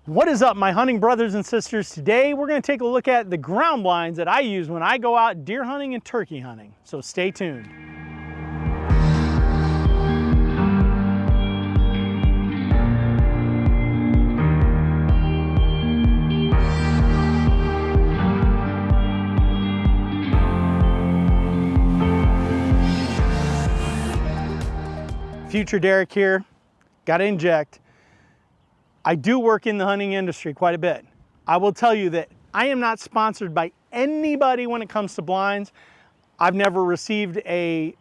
What is up, my hunting brothers and sisters? Today we're going to take a look at the ground blinds that I use when I go out deer hunting and turkey hunting. So stay tuned. Future Derek here, got to inject. I do work in the hunting industry quite a bit. I will tell you that I am not sponsored by anybody when it comes to blinds. I've never received a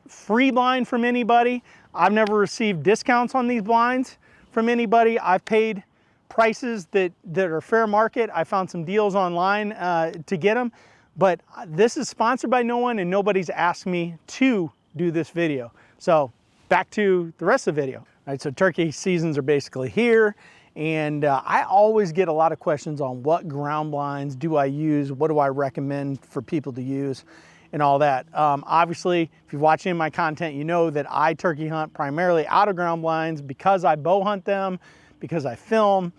free blind from anybody. I've never received discounts on these blinds from anybody. I've paid prices that are fair market. I found some deals online to get them, but this is sponsored by no one and nobody's asked me to do this video. So back to the rest of the video. All right, so turkey seasons are basically here, and I always get a lot of questions on what ground blinds do I use, what do I recommend for people to use, and all that. Obviously, if you're watching my content, you know that I turkey hunt primarily out of ground blinds because I bow hunt them, because I film.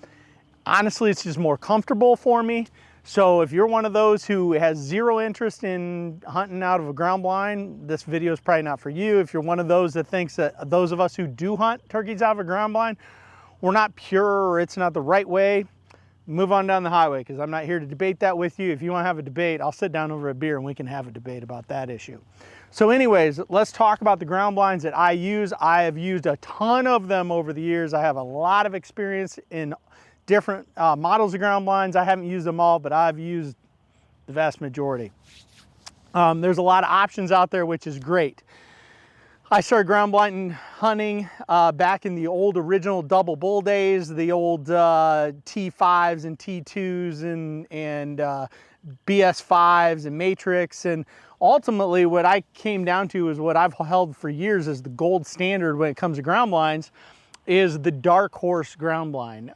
Honestly, it's just more comfortable for me. So if you're one of those who has zero interest in hunting out of a ground blind, this video is probably not for you. If you're one of those that thinks that those of us who do hunt turkeys out of a ground blind, we're not pure or it's not the right way, move on down the highway, because I'm not here to debate that with you. If you want to have a debate, I'll sit down over a beer and we can have a debate about that issue. So anyways, let's talk about the ground blinds that I use. I have used a ton of them over the years. I have a lot of experience in different models of ground blinds. I haven't used them all, but I've used the vast majority. There's a lot of options out there, which is great. I started ground blind hunting back in the old original double bull days, the old T5s and T2s and BS5s and Matrix. And ultimately what I came down to is what I've held for years as the gold standard when it comes to ground blinds, is the Dark Horse ground blind.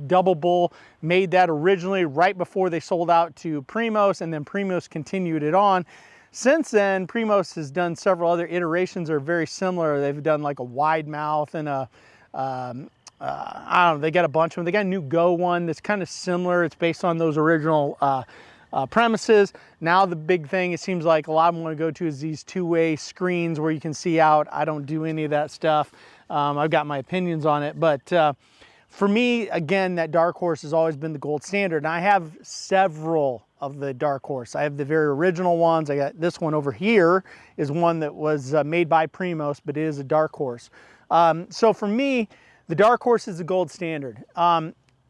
Double Bull made that originally right before they sold out to Primos, and then Primos continued it on. Since then, Primos has done several other iterations that are very similar. They've done like a wide mouth and a, I don't know, they got a bunch of them. They got a new Go one that's kind of similar. It's based on those original premises. Now the big thing, it seems like a lot of them want to go to is these two-way screens where you can see out. I don't do any of that stuff. I've got my opinions on it, but for me, again, that Dark Horse has always been the gold standard. And I have several of the Dark Horse. I have the very original ones. I got this one over here is one that was made by Primos, but it is a Dark Horse. So for me, the Dark Horse is the gold standard.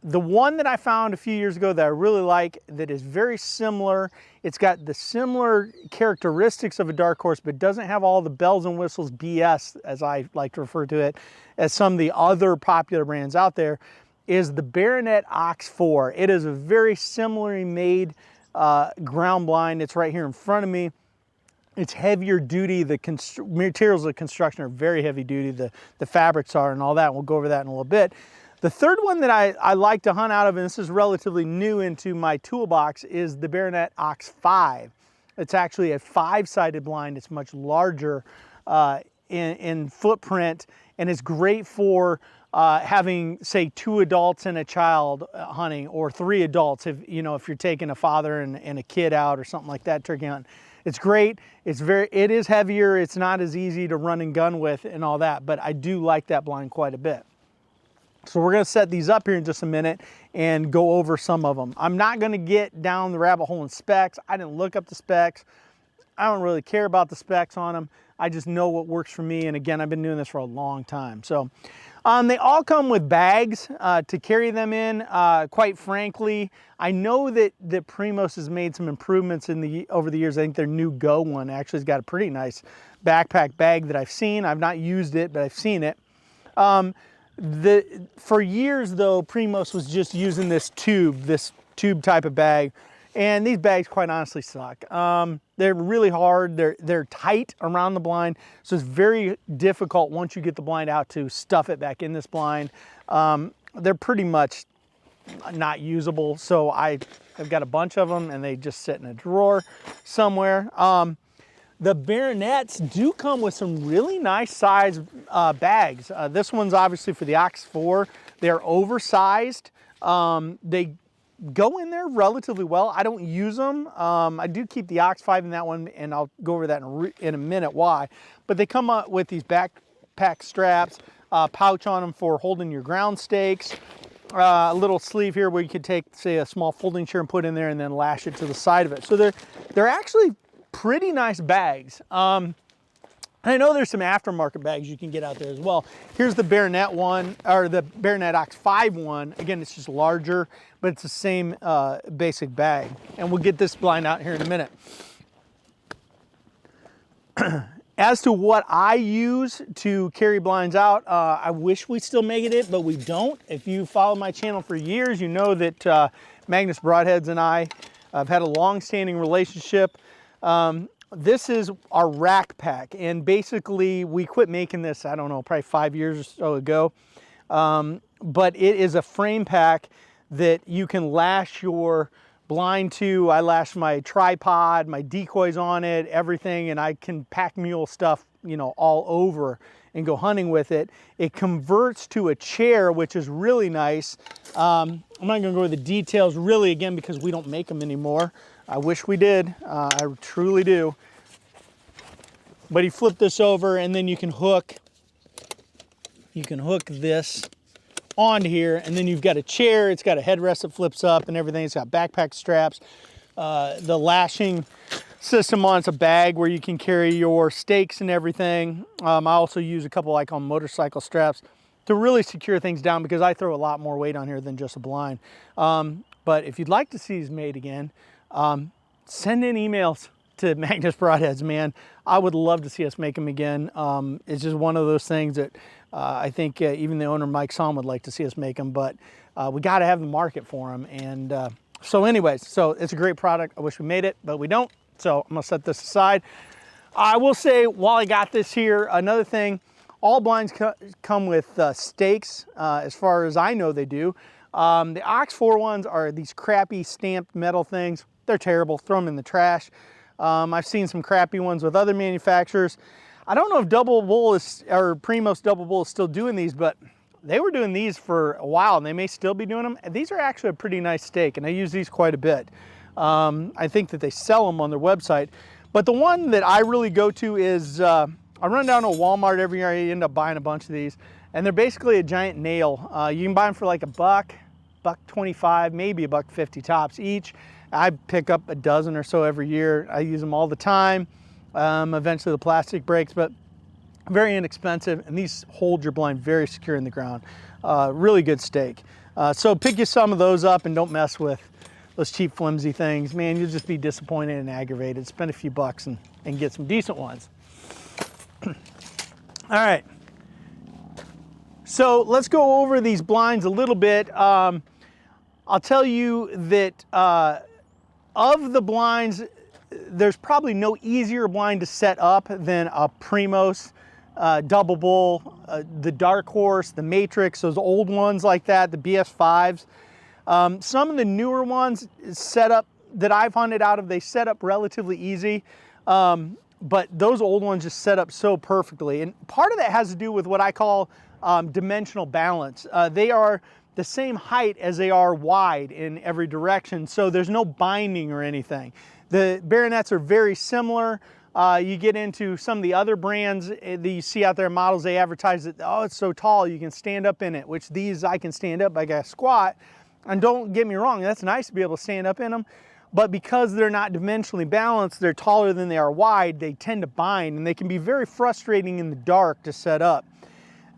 The one that I found a few years ago that I really like, that is very similar, it's got the similar characteristics of a Dark Horse, but doesn't have all the bells and whistles BS, as I like to refer to it, as some of the other popular brands out there, is the Barronett Ox 4. It is a very similarly made ground blind. It's right here in front of me. It's heavier duty. The materials of construction are very heavy duty. The fabrics are and all that. We'll go over that in a little bit. The third one that I like to hunt out of, and this is relatively new into my toolbox, is the Barronett Ox 5. It's actually a 5-sided blind. It's much larger in footprint, and it's great for having, say, 2 adults and a child hunting, or 3 adults if you're taking a father and a kid out or something like that turkey hunting. It's great. It is heavier. It's not as easy to run and gun with and all that, but I do like that blind quite a bit. So we're going to set these up here in just a minute and go over some of them. I'm not going to get down the rabbit hole in specs. I didn't look up the specs. I don't really care about the specs on them. I just know what works for me. And again, I've been doing this for a long time. So they all come with bags to carry them in. Quite frankly, I know that Primos has made some improvements over the years. I think their new Go one actually has got a pretty nice backpack bag that I've seen. I've not used it, but I've seen it. For years though, Primos was just using this tube type of bag, and these bags quite honestly suck. They're really hard, they're tight around the blind, so it's very difficult once you get the blind out to stuff it back in this blind. They're pretty much not usable, so I've got a bunch of them and they just sit in a drawer somewhere. The Barronets do come with some really nice size bags. This one's obviously for the Ox 4. They're oversized. They go in there relatively well. I don't use them. I do keep the Ox 5 in that one, and I'll go over that in a minute why. But they come up with these backpack straps, pouch on them for holding your ground stakes, a little sleeve here where you could take, say, a small folding chair and put in there and then lash it to the side of it. So they're actually pretty nice bags. And I know there's some aftermarket bags you can get out there as well. Here's the Barronett one, or the Barronett Ox 5 one. Again, it's just larger, but it's the same basic bag. And we'll get this blind out here in a minute. As to what I use to carry blinds out, I wish we still make it, but we don't. If you follow my channel for years, you know that Magnus Broadheads and I have had a long-standing relationship. This is our rack pack, and basically we quit making this, I don't know, probably 5 years or so ago. But it is a frame pack that you can lash your blind to. I lash my tripod, my decoys on it, everything, and I can pack mule stuff, you know, all over and go hunting with it. It converts to a chair, which is really nice. I'm not gonna go over the details really, again, because we don't make them anymore. I wish we did, I truly do. But you flip this over and then you can hook this onto here, and then you've got a chair. It's got a headrest that flips up and everything. It's got backpack straps. The lashing system on it's a bag where you can carry your stakes and everything. I also use a couple, I call them motorcycle straps, to really secure things down, because I throw a lot more weight on here than just a blind. But if you'd like to see these made again, send in emails to Magnus Broadheads, man. I would love to see us make them again. It's just one of those things that I think even the owner, Mike Somm, would like to see us make them, but we got to have the market for them. And so anyways, so it's a great product. I wish we made it, but we don't. So I'm gonna set this aside. I will say, while I got this here, another thing, all blinds come with stakes, as far as I know they do. The Ox 4 ones are these crappy stamped metal things. They're terrible, throw them in the trash. I've seen some crappy ones with other manufacturers. I don't know if Double Bull or Primos Double Bull is still doing these, but they were doing these for a while, and they may still be doing them. And these are actually a pretty nice stake, and I use these quite a bit. I think that they sell them on their website. But the one that I really go to is, I run down to Walmart every year. I end up buying a bunch of these, and they're basically a giant nail. You can buy them for like $1.25, maybe $1.50 tops each. I pick up a dozen or so every year. I use them all the time. Eventually the plastic breaks, but very inexpensive, and these hold your blind very secure in the ground. Really good stake. So pick you some of those up and don't mess with those cheap flimsy things. Man, you'll just be disappointed and aggravated. Spend a few bucks and get some decent ones. All right, so let's go over these blinds a little bit. I'll tell you that of the blinds, there's probably no easier blind to set up than a Primos, Double Bull, the Dark Horse, the Matrix, those old ones like that, the BS5s. Some of the newer ones set up that I've hunted out of, they set up relatively easy, but those old ones just set up so perfectly. And part of that has to do with what I call dimensional balance. They are the same height as they are wide in every direction, so there's no binding or anything. The Barronets are very similar. You get into some of the other brands that you see out there, models, they advertise that, oh, it's so tall, you can stand up in it, which these, I can stand up, I got to squat. And don't get me wrong, that's nice to be able to stand up in them, but because they're not dimensionally balanced, they're taller than they are wide, they tend to bind, and they can be very frustrating in the dark to set up.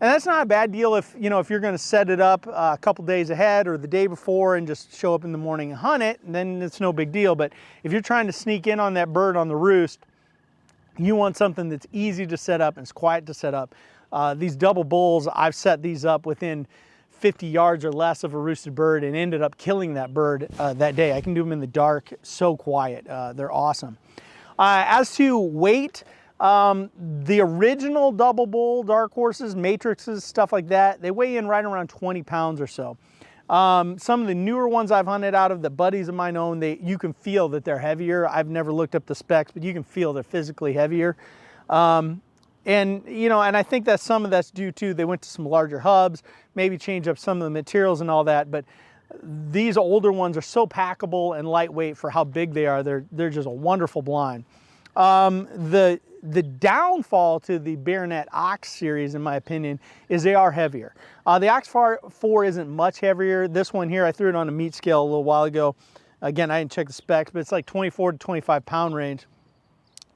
And that's not a bad deal if, you know, if you're going to set it up a couple days ahead or the day before and just show up in the morning and hunt it, then it's no big deal. But if you're trying to sneak in on that bird on the roost, you want something that's easy to set up and it's quiet to set up. These Double Bulls, I've set these up within 50 yards or less of a roosted bird and ended up killing that bird that day. I can do them in the dark, so quiet. They're awesome. As to weight, the original Double Bull, Dark Horses, Matrixes, stuff like that, they weigh in right around 20 pounds or so. Some of the newer ones I've hunted out of, the buddies of mine own, you can feel that they're heavier. I've never looked up the specs, but you can feel they're physically heavier. And, you know, and I think that some of that's due to they went to some larger hubs, maybe change up some of the materials and all that, but These older ones are so packable and lightweight for how big they are. They're just a wonderful blind. The downfall to the Barronett Ox series, in my opinion, is they are heavier. The Ox 4 isn't much heavier. This one here, I threw it on a meat scale a little while ago. Again, I didn't check the specs, but it's like 24 to 25 pound range.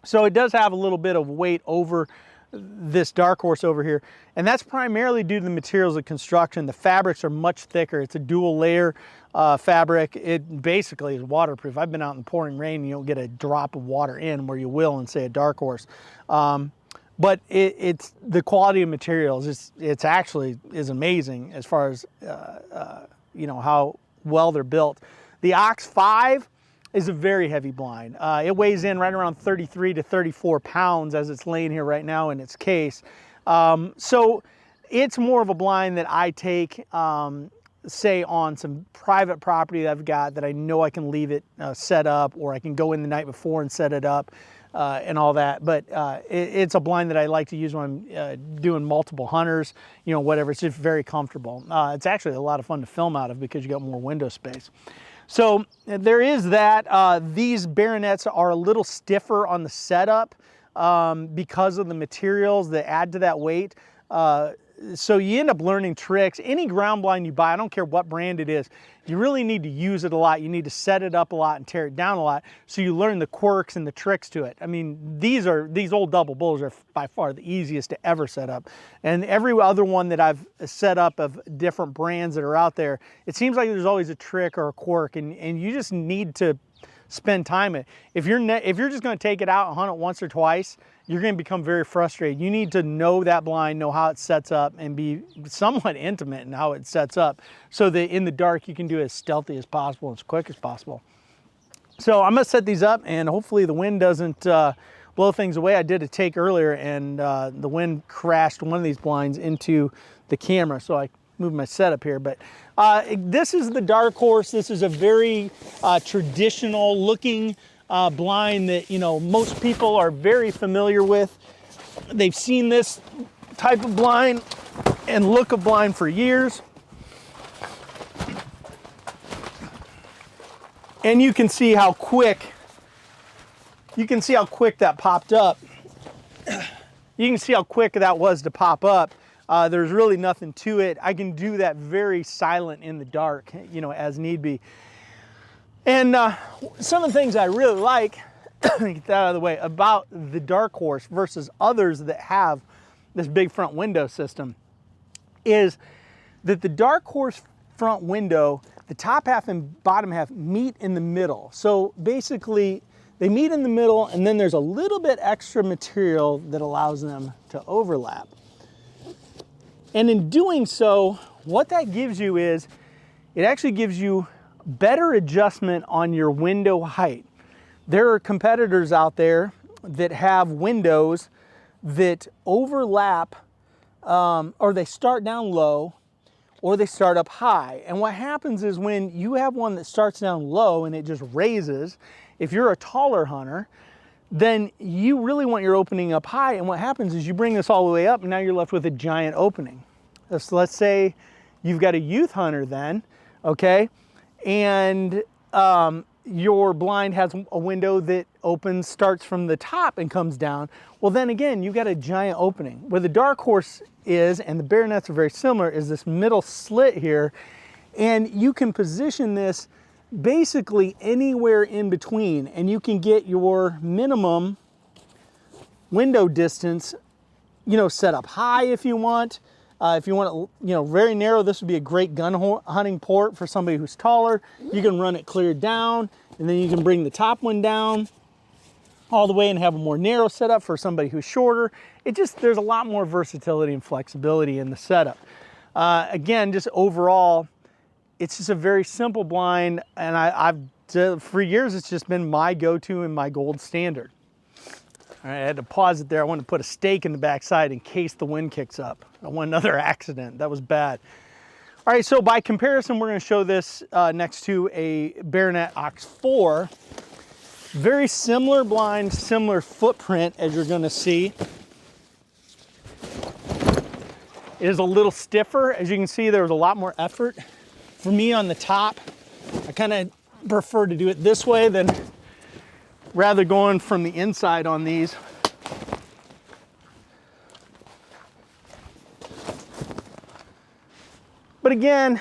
So it does have a little bit of weight over this Dark Horse over here, and that's primarily due to the materials of construction. The fabrics are much thicker. It's a dual layer fabric. It basically is waterproof. I've been out in the pouring rain and you don't get a drop of water in where you will in, say, a Dark Horse. But it's the quality of materials. It's actually is amazing as far as you know, how well they're built. The Ox 5 is a very heavy blind. It weighs in right around 33 to 34 pounds as it's laying here right now in its case. So it's more of a blind that I take, say, on some private property that I've got that I know I can leave it set up, or I can go in the night before and set it up and all that. But it's a blind that I like to use when I'm doing multiple hunters, you know, whatever. It's just very comfortable. It's actually a lot of fun to film out of because you got more window space. So there is that. These Barronets are a little stiffer on the setup because of the materials that add to that weight. So you end up learning tricks. Any ground blind you buy, I don't care what brand it is, you really need to use it a lot. You need to set it up a lot and tear it down a lot so you learn the quirks and the tricks to it. I mean, these old double bulls are by far the easiest to ever set up. And every other one that I've set up of different brands that are out there, it seems like there's always a trick or a quirk, and you just need to spend time in it. If you're just going to take it out and hunt it once or twice, you're going to become very frustrated. You need to know that blind, know how it sets up, and be somewhat intimate in how it sets up so that in the dark you can do it as stealthy as possible and as quick as possible. So I'm going to set these up, and hopefully the wind doesn't blow things away. I did a take earlier, and the wind crashed one of these blinds into the camera, so I moved my setup here. But this is the Dark Horse. This is a very traditional looking blind that, you know, most people are very familiar with. They've seen this type of blind and look of blind for years. And you can see how quick that popped up. You can see how quick that was to pop up. There's really nothing to it. I can do that very silent in the dark, you know, as need be. And some of the things I really like, get that out of the way, about the Dark Horse versus others that have this big front window system is that the Dark Horse front window, the top half and bottom half meet in the middle. So basically they meet in the middle, and then there's a little bit extra material that allows them to overlap. And in doing so, what that gives you is, it actually gives you better adjustment on your window height. There are competitors out there that have windows that overlap, or they start down low, or they start up high. And what happens is when you have one that starts down low and it just raises, if you're a taller hunter, then you really want your opening up high. And what happens is you bring this all the way up, and now you're left with a giant opening. So let's say you've got a youth hunter then, okay? And your blind has a window that starts from the top and comes down. Well, then again, you've got a giant opening. Where the Dark Horse is, and the Barronets are very similar, is this middle slit here. And you can position this basically anywhere in between, and you can get your minimum window distance, you know, set up high if you want. If you want it, you know, very narrow, this would be a great gun hunting port for somebody who's taller. You can run it clear down, and then you can bring the top one down all the way and have a more narrow setup for somebody who's shorter. There's a lot more versatility and flexibility in the setup. Again, just overall, it's just a very simple blind, and for years, it's just been my go-to and my gold standard. All right, I had to pause it there. I wanted to put a stake in the backside in case the wind kicks up. I don't want another accident. That was bad. All right, so by comparison, we're going to show this next to a Barronett Ox 4. Very similar blind, similar footprint, as you're going to see. It is a little stiffer. As you can see, there was a lot more effort For me on the top, I kind of prefer to do it this way than rather going from the inside on these. But again,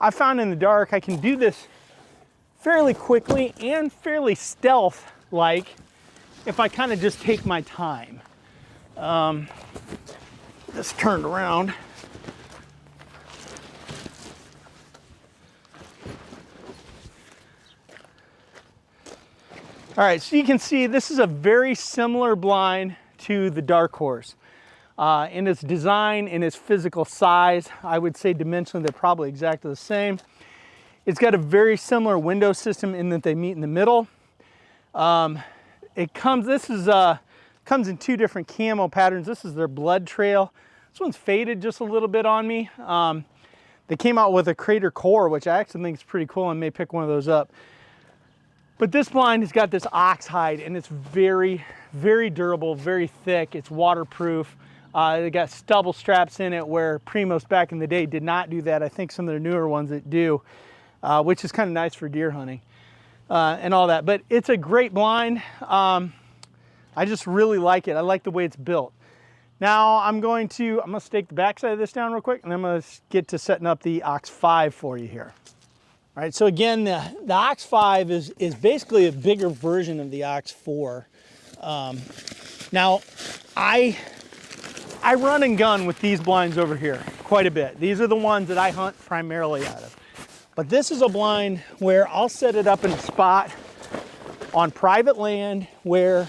I found in the dark I can do this fairly quickly and fairly stealth-like if I kind of just take my time. This turned around. All right, so you can see this is a very similar blind to the Dark Horse. In its design, in its physical size, I would say dimensionally they're probably exactly the same. It's got a very similar window system in that they meet in the middle. Comes in two different camo patterns. This is their blood trail. This one's faded just a little bit on me. They came out with a crater core, which I actually think is pretty cool. I may pick one of those up. But this blind has got this ox hide, and it's very, very durable, very thick. It's waterproof. They got stubble straps in it where Primos back in the day did not do that. I think some of their newer ones that do, which is kind of nice for deer hunting and all that. But it's a great blind. I just really like it. I like the way it's built. Now I'm gonna stake the backside of this down real quick, and I'm gonna get to setting up the Ox 5 for you here. All right, so again, the Ox 5 is basically a bigger version of the Ox 4. Now, I run and gun with these blinds over here quite a bit. These are the ones that I hunt primarily out of. But this is a blind where I'll set it up in a spot on private land where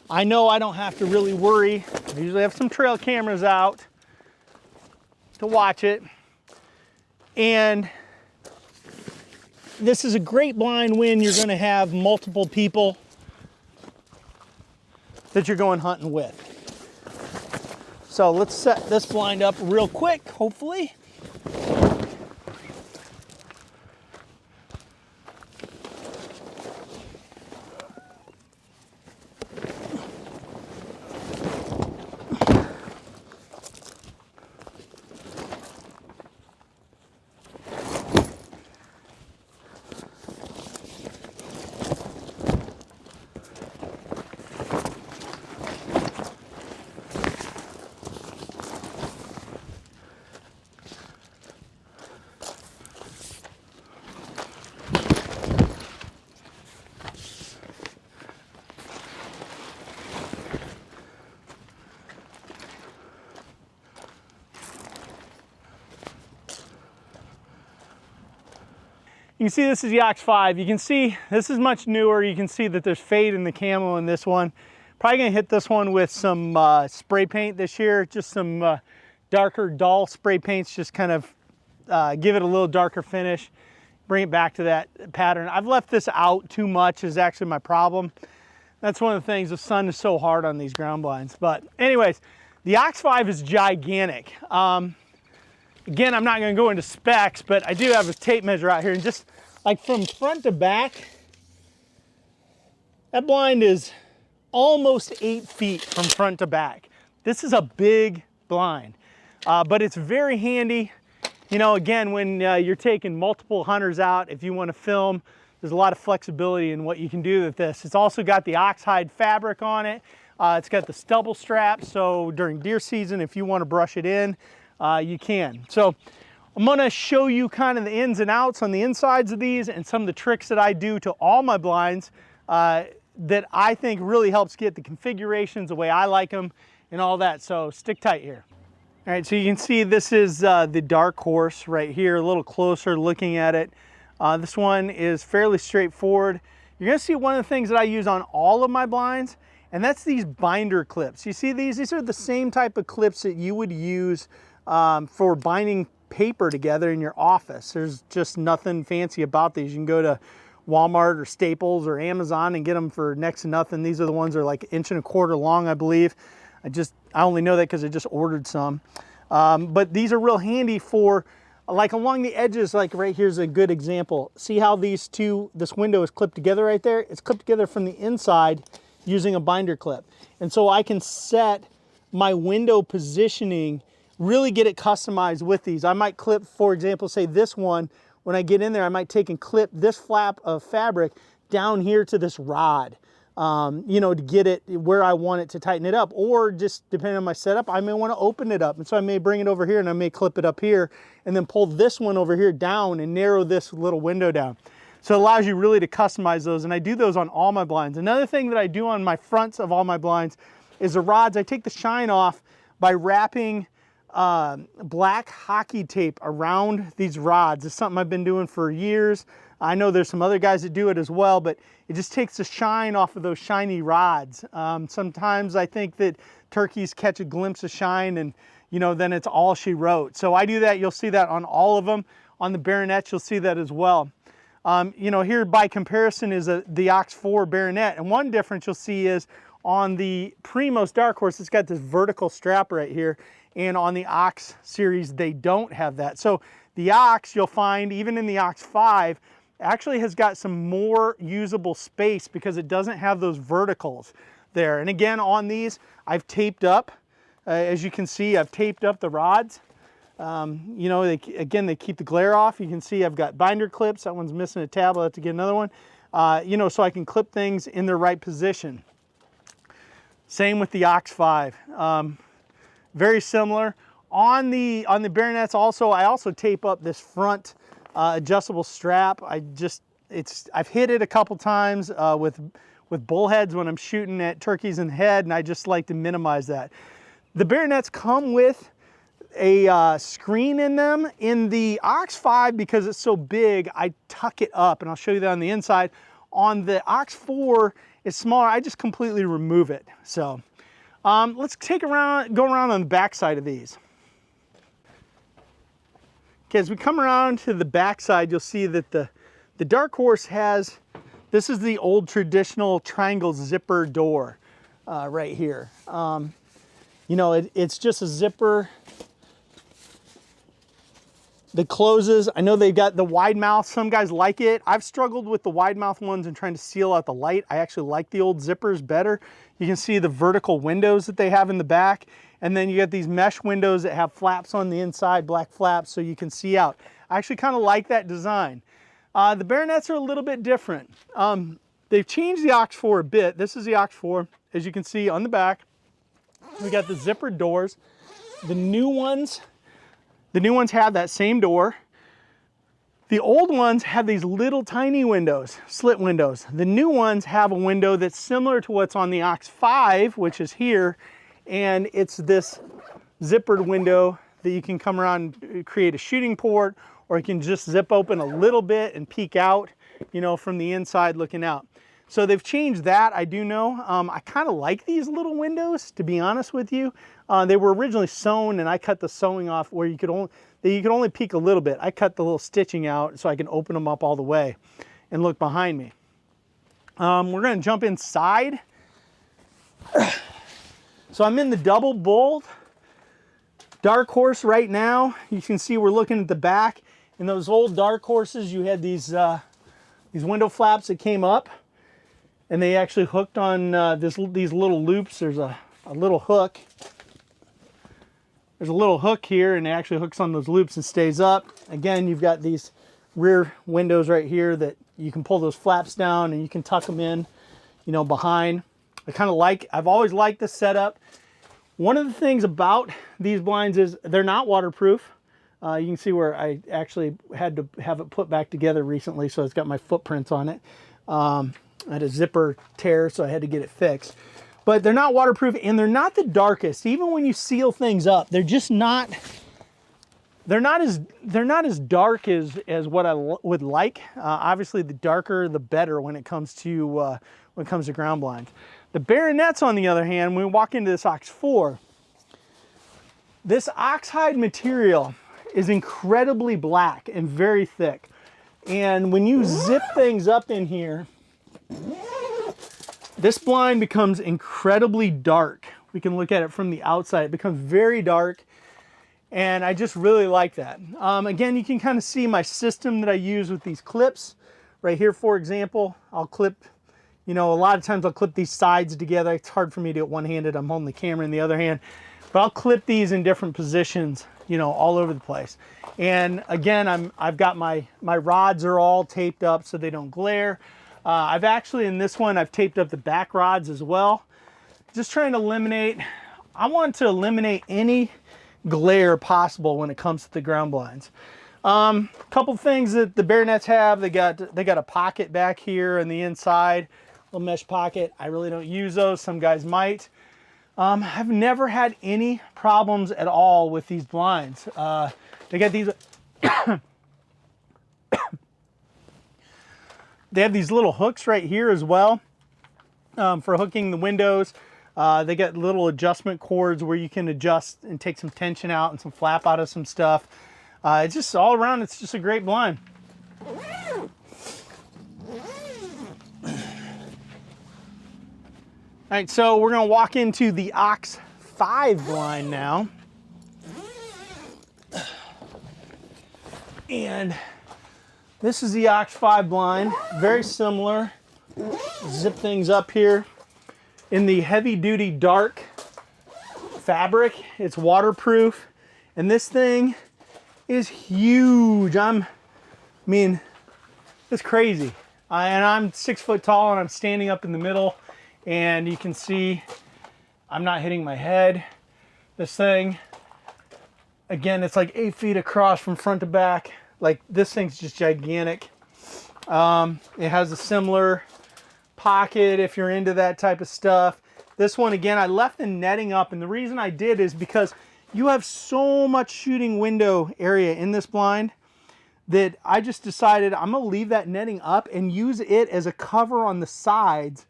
I know I don't have to really worry. I usually have some trail cameras out to watch it. And this is a great blind when you're going to have multiple people that you're going hunting with. So let's set this blind up real quick, hopefully. You can see this is the Ox 5. You can see this is much newer. You can see that there's fade in the camo in this one. Probably gonna hit this one with some spray paint this year, just some darker, dull spray paints, just kind of give it a little darker finish, bring it back to that pattern. I've left this out too much is actually my problem. That's one of the things, the sun is so hard on these ground blinds. But anyways, the Ox 5 is gigantic. Again, I'm not gonna go into specs, but I do have a tape measure out here, and just like from front to back, that blind is almost 8 feet from front to back. This is a big blind, but it's very handy. You know, again, when you're taking multiple hunters out, if you wanna film, there's a lot of flexibility in what you can do with this. It's also got the ox hide fabric on it. It's got the stubble strap, so during deer season, if you wanna brush it in, you can. So I'm gonna show you kind of the ins and outs on the insides of these and some of the tricks that I do to all my blinds that I think really helps get the configurations the way I like them and all that. So stick tight here. All right, so you can see this is the Dark Horse right here, a little closer looking at it. This one is fairly straightforward. You're gonna see one of the things that I use on all of my blinds, and that's these binder clips. You see these? These are the same type of clips that you would use for binding paper together in your office. There's just nothing fancy about these. You can go to Walmart or Staples or Amazon and get them for next to nothing. These are the ones that are like 1.25 inches long, I believe. I only know that because I just ordered some. But these are real handy for like along the edges, like right here's a good example. See how this window is clipped together right there? It's clipped together from the inside using a binder clip. And so I can set my window positioning really get it customized with these. I might clip, for example, say this one, when I get in there, I might take and clip this flap of fabric down here to this rod, you know, to get it where I want it to tighten it up. Or just depending on my setup, I may want to open it up. And so I may bring it over here and I may clip it up here and then pull this one over here down and narrow this little window down. So it allows you really to customize those. And I do those on all my blinds. Another thing that I do on my fronts of all my blinds is the rods. I take the shine off by wrapping black hockey tape around these rods. It's something I've been doing for years. I know there's some other guys that do it as well, but it just takes the shine off of those shiny rods. Sometimes I think that turkeys catch a glimpse of shine and, you know, then it's all she wrote. So I do that. You'll see that on all of them. On the Barronett, you'll see that as well. You know, here by comparison is the Ox 4 Barronett. And one difference you'll see is on the Primos Dark Horse, it's got this vertical strap right here. And on the Ox series, they don't have that. So the Ox, you'll find, even in the Ox 5, actually has got some more usable space because it doesn't have those verticals there. And again, on these, I've taped up, as you can see, I've taped up the rods. You know, again, they keep the glare off. You can see I've got binder clips. That one's missing a tab. I'll have to get another one. You know, so I can clip things in the right position. Same with the Ox 5. Very similar. On the Barronets also, I also tape up this front adjustable strap. I've hit it a couple times with bullheads when I'm shooting at turkeys in the head, and I just like to minimize that. The Barronets come with a screen in them. In the Ox 5, because it's so big, I tuck it up, and I'll show you that on the inside. On the Ox 4, it's smaller. I just completely remove it. So let's go around on the back side of these. Okay, as we come around to the back side, you'll see that the Dark Horse has, this is the old traditional triangle zipper door right here. You know, it's just a zipper that closes. I know they've got the wide mouth. Some guys like it. I've struggled with the wide mouth ones and trying to seal out the light. I actually like the old zippers better. You can see the vertical windows that they have in the back. And then you get these mesh windows that have flaps on the inside, black flaps, so you can see out. I actually kind of like that design. The Barronets are a little bit different. They've changed the Ox 4 a bit. This is the Ox 4. As you can see on the back, we got the zippered doors. The new ones have that same door. The old ones have these little tiny windows, slit windows. The new ones have a window that's similar to what's on the Ox 5, which is here, and it's this zippered window that you can come around and create a shooting port, or you can just zip open a little bit and peek out, you know, from the inside looking out. So they've changed that, I do know. I kind of like these little windows, to be honest with you. They were originally sewn, and I cut the sewing off where you could only peek a little bit. I cut the little stitching out so I can open them up all the way and look behind me. We're going to jump inside. So I'm in the double bull Dark Horse right now. You can see we're looking at the back. In those old Dark Horses, you had these window flaps that came up, and they actually hooked on these little loops. There's a little hook. There's a little hook here, and it actually hooks on those loops and stays up. Again, you've got these rear windows right here that you can pull those flaps down and you can tuck them in, you know, behind. I've always liked this setup. One of the things about these blinds is they're not waterproof. You can see where I actually had to have it put back together recently, so it's got my footprints on it. I had a zipper tear, so I had to get it fixed. But they're not waterproof, and they're not the darkest. Even when you seal things up, they're just not. They're not as dark as what I would like. Obviously, the darker the better when it comes to ground blinds. The Barronets, on the other hand, when we walk into this Ox 4, this oxhide material is incredibly black and very thick. And when you zip things up in here, this blind becomes incredibly dark. We can look at it from the outside. It becomes very dark, and I just really like that. Again, you can kind of see my system that I use with these clips. Right here, for example, I'll clip, you know, a lot of times I'll clip these sides together. It's hard for me to do it one-handed. I'm holding the camera in the other hand. But I'll clip these in different positions, you know, all over the place. And again, I've got my rods are all taped up so they don't glare. I've actually, in this one, I've taped up the back rods as well. Just trying to eliminate, I want to eliminate any glare possible when it comes to the ground blinds. Couple things that the Barronets have, they got a pocket back here on the inside, little mesh pocket. I really don't use those, some guys might. I've never had any problems at all with these blinds. They got these, they have these little hooks right here as well, for hooking the windows. They got little adjustment cords where you can adjust and take some tension out and some flap out of some stuff. It's just all around, it's just a great blind. All right, so we're gonna walk into the Ox 5 blind now. And this is the Ox 5 blind, very similar. Zip things up here. In the heavy duty dark fabric, it's waterproof. And this thing is huge. I mean, it's crazy. And I'm 6 foot tall and I'm standing up in the middle. And you can see I'm not hitting my head. This thing, again, it's like 8 feet across from front to back. Like, this thing's just gigantic. It has a similar pocket if you're into that type of stuff. This one, again, I left the netting up, and the reason I did is because you have so much shooting window area in this blind that I just decided I'm gonna leave that netting up and use it as a cover on the sides,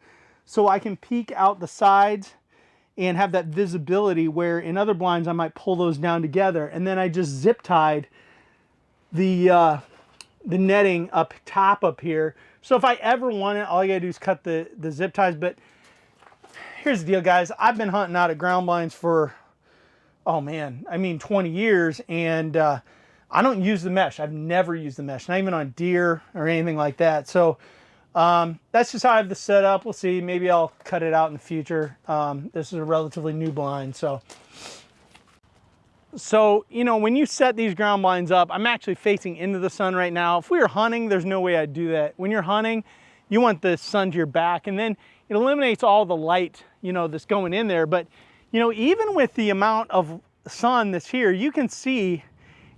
so I can peek out the sides and have that visibility, where in other blinds I might pull those down together. And then I just zip tied the netting up top up here. So if I ever want it, all you gotta do is cut the zip ties. But here's the deal, guys. I've been hunting out of ground blinds for, oh man, I mean 20 years, and I don't use the mesh. I've never used the mesh, not even on deer or anything like that. So that's just how I have the setup. We'll see. Maybe I'll cut it out in the future. This is a relatively new blind. So, you know, when you set these ground blinds up, I'm actually facing into the sun right now. If we were hunting, there's no way I'd do that. When you're hunting, you want the sun to your back, and then it eliminates all the light, you know, that's going in there. But, you know, even with the amount of sun that's here, you can see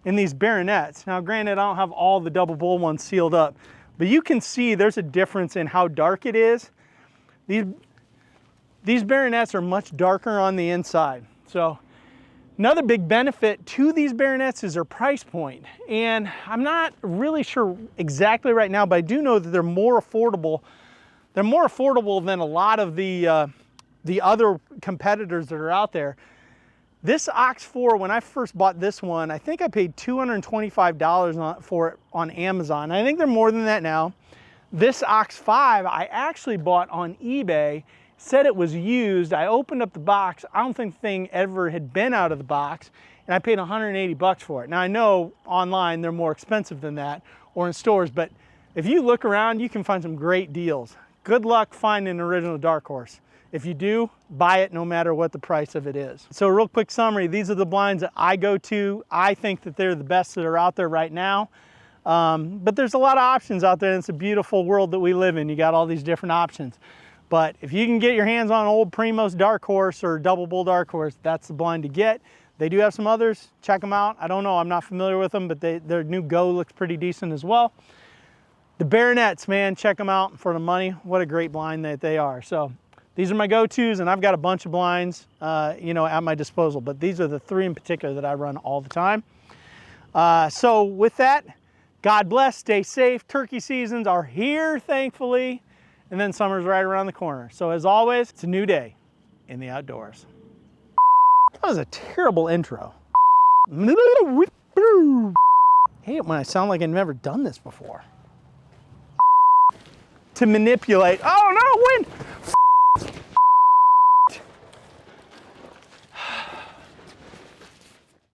in these Barronets. Now, granted, I don't have all the double bull ones sealed up, but you can see there's a difference in how dark it is. These Barronets are much darker on the inside. So another big benefit to these Barronets is their price point. And I'm not really sure exactly right now, but I do know that they're more affordable. They're more affordable than a lot of the other competitors that are out there. This Ox 4, when I first bought this one, I think I paid $225 for it on Amazon. I think they're more than that now. This Ox 5, I actually bought on eBay, said it was used. I opened up the box. I don't think the thing ever had been out of the box, and I paid 180 bucks for it. Now, I know online they're more expensive than that, or in stores, but if you look around, you can find some great deals. Good luck finding an original Dark Horse. If you do, buy it no matter what the price of it is. So a real quick summary, these are the blinds that I go to. I think that they're the best that are out there right now. But there's a lot of options out there, and it's a beautiful world that we live in. You got all these different options. But if you can get your hands on old Primos Dark Horse or Double Bull Dark Horse, that's the blind to get. They do have some others. Check them out. I don't know, I'm not familiar with them, but their new Go looks pretty decent as well. The Barronets, man, check them out for the money. What a great blind that they are. So these are my go-tos, and I've got a bunch of blinds, you know, at my disposal, but these are the 3 in particular that I run all the time. So with that, God bless, stay safe. Turkey seasons are here, thankfully, and then summer's right around the corner. So as always, it's a new day in the outdoors. That was a terrible intro. I hate it when I sound like I've never done this before. To manipulate, oh no, wind!